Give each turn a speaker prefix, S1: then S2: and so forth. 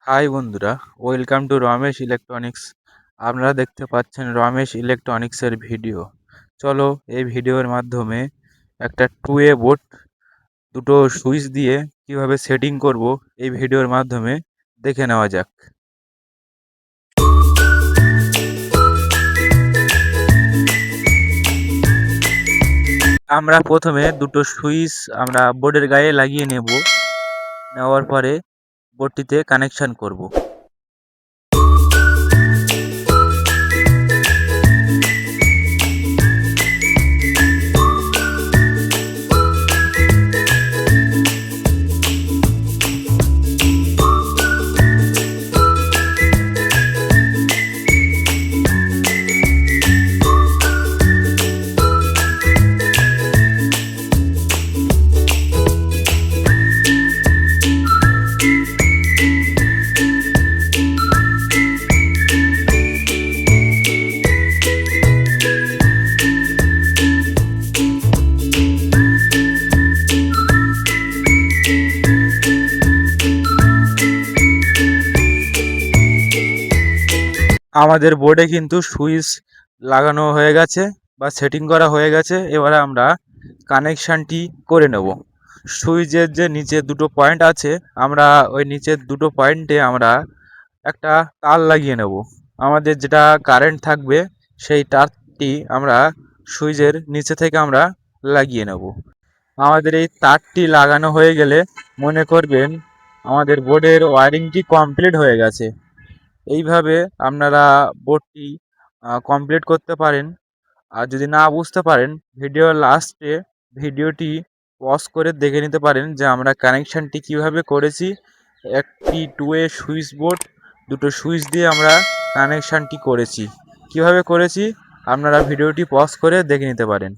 S1: High বন্ধুরা, welcome to Ramesh electronics. আপনারা দেখতে পাচ্ছেন রমেশ ইলেকট্রনিক্সের ভিডিও। চলো এই ভিডিওর মাধ্যমে একটা 2A বোর্ড দুটো সুইচ দিয়ে কিভাবে সেটিং করব এই ভিডিওর মাধ্যমে দেখে নেওয়া যাক। আমরা প্রথমে দুটো সুইচ আমরা বোর্ডের গায়ে লাগিয়ে নেওয়ার পরে বোর্ডটিতে কানেকশন করব। আমাদের বোর্ডে কিন্তু সুইচ লাগানো হয়ে গেছে বা সেটিং করা হয়ে গেছে। এবারে আমরা কানেকশানটি করে নেব। সুইচের যে নিচে দুটো পয়েন্ট আছে, আমরা ওই নিচের দুটো পয়েন্টে আমরা একটা তার লাগিয়ে নেব। আমাদের যেটা কারেন্ট থাকবে সেই তারটি আমরা সুইচের নিচে থেকে আমরা লাগিয়ে নেব। আমাদের এই তারটি লাগানো হয়ে গেলে মনে করবেন আমাদের বোর্ডের ওয়্যারিংটি কমপ্লিট হয়ে গেছে। এইভাবে আপনারা বোর্ডটি কমপ্লিট করতে পারেন। আর যদি না বুঝতে পারেন, ভিডিওর লাস্টে ভিডিওটি পজ করে দেখে নিতে পারেন যে আমরা কানেকশানটি কিভাবে করেছি। একটি 2A সুইচ বোর্ড দুটো সুইচ দিয়ে আমরা কানেকশানটি করেছি। কিভাবে করেছি আপনারা ভিডিওটি পজ করে দেখে নিতে পারেন।